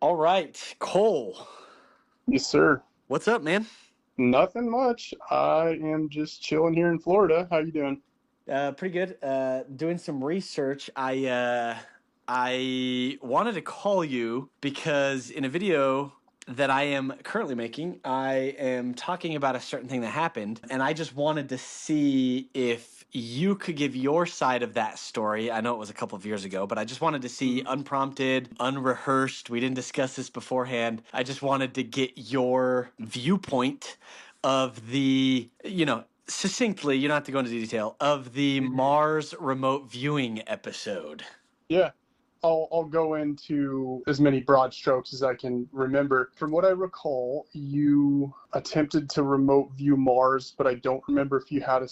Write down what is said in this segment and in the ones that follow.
All right, Cole. Yes, sir. What's up, man? Nothing much. I am just chilling here in Florida. How you doing? Pretty good. Doing some research. I wanted to call you because in a video that I am currently making, I am talking about a certain thing that happened, and I just wanted to see if you could give your side of that story. I know it was a couple of years ago, but I just wanted to see unprompted, unrehearsed. We didn't discuss this beforehand. I just wanted to get your viewpoint of succinctly, you don't have to go into detail, of the Mars remote viewing episode. Yeah. I'll go into as many broad strokes as I can remember. From what I recall, you attempted to remote view Mars, but I don't remember if you had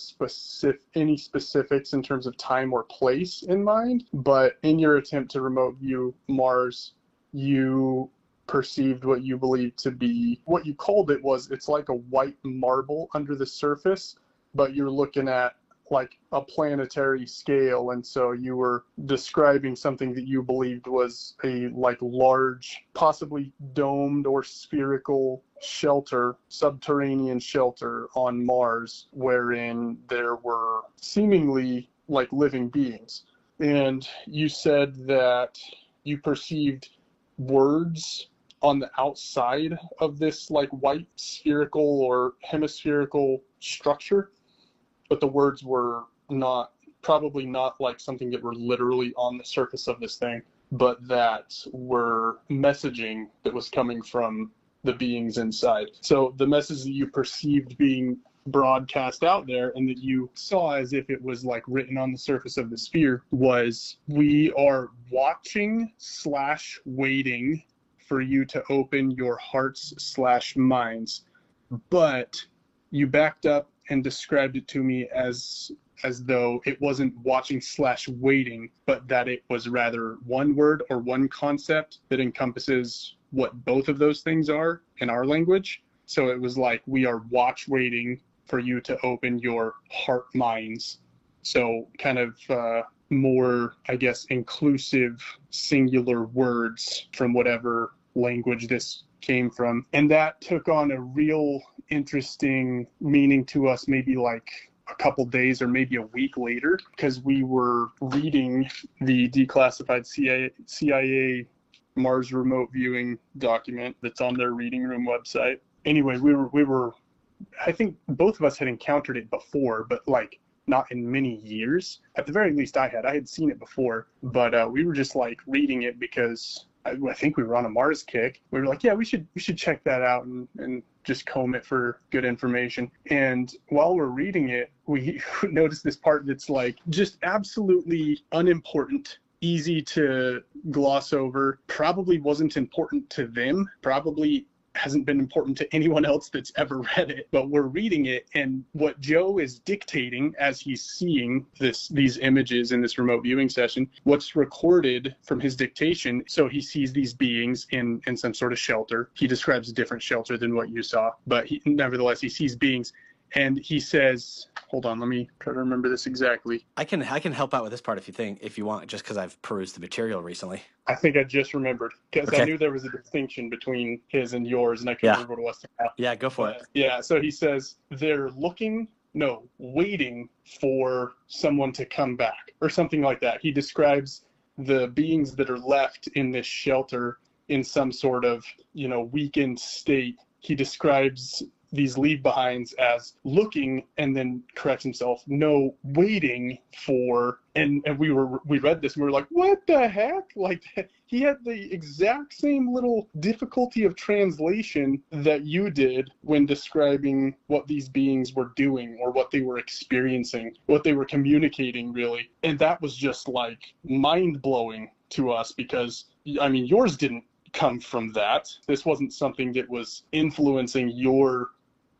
any specifics in terms of time or place in mind. But in your attempt to remote view Mars, you perceived what you believed to be what you called it's like a white marble under the surface, but you're looking at like a planetary scale, and so you were describing something that you believed was a like large, possibly domed or spherical shelter, subterranean shelter on Mars, wherein there were seemingly like living beings. And you said that you perceived words on the outside of this like white spherical or hemispherical structure, but the words were probably not like something that were literally on the surface of this thing, but that were messaging that was coming from the beings inside. So the message that you perceived being broadcast out there and that you saw as if it was like written on the surface of the sphere was, we are watching / waiting for you to open your hearts / minds. But you backed up and described it to me as though it wasn't watching / waiting, but that it was rather one word or one concept that encompasses what both of those things are in our language. So it was like, we are waiting for you to open your heart minds. So kind of more, I guess, inclusive singular words from whatever language this came from. And that took on a real interesting meaning to us maybe like a couple days or maybe a week later, because we were reading the declassified CIA Mars remote viewing document that's on their reading room website. Anyway, we were I think both of us had encountered it before, but like not in many years. At the very least I had seen it before, but we were just like reading it because I think we were on a Mars kick. We were like, yeah, we should check that out and just comb it for good information. And while we're reading it, we noticed this part that's like just absolutely unimportant, easy to gloss over, probably wasn't important to them, probably hasn't been important to anyone else that's ever read it, but we're reading it, and what Joe is dictating as he's seeing these images in this remote viewing session, what's recorded from his dictation. So he sees these beings in some sort of shelter. He describes a different shelter than what you saw, but nevertheless he sees beings, and he says, hold on, let me try to remember this exactly. I can help out with this part if you want, just because I've perused the material recently. I think I just remembered, because Okay. I knew there was a distinction between his and yours, and I couldn't remember what it was now. Yeah, go for it. Yeah, so he says they're waiting for someone to come back, or something like that. He describes the beings that are left in this shelter in some sort of, weakened state. He describes these leave behinds as looking, and then corrects himself, no, waiting for, and we read this and we were like, what the heck? Like, he had the exact same little difficulty of translation that you did when describing what these beings were doing or what they were experiencing, what they were communicating, really. And that was just like mind-blowing to us, because I mean, yours didn't come from that. This wasn't something that was influencing your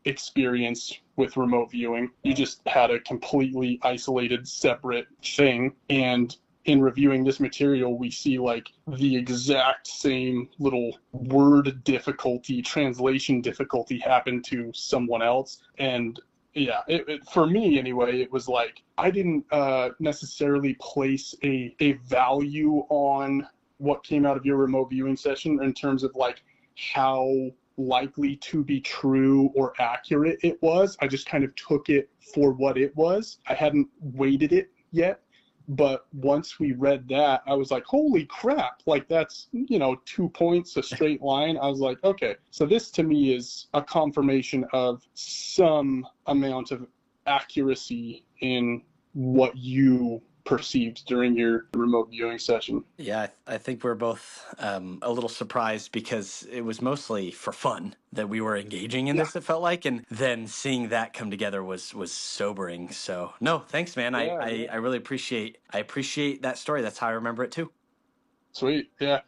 experience with remote viewing. You just had a completely isolated, separate thing. And in reviewing this material, we see like the exact same little word difficulty, translation difficulty happen to someone else. And yeah, for me anyway, it was like I didn't necessarily place a value on what came out of your remote viewing session in terms of like how likely to be true or accurate it was. I just kind of took it for what it was. I hadn't weighted it yet. But once we read that, I was like, holy crap, like that's, 2 points, a straight line. I was like, okay, so this to me is a confirmation of some amount of accuracy in what you perceived during your remote viewing session. Yeah, I think we're both a little surprised because it was mostly for fun that we were engaging in Yeah, this, it felt like, and then seeing that come together was sobering. So no, thanks, man. yeah, I really appreciate that story. That's how I remember it too. sweet, yeah.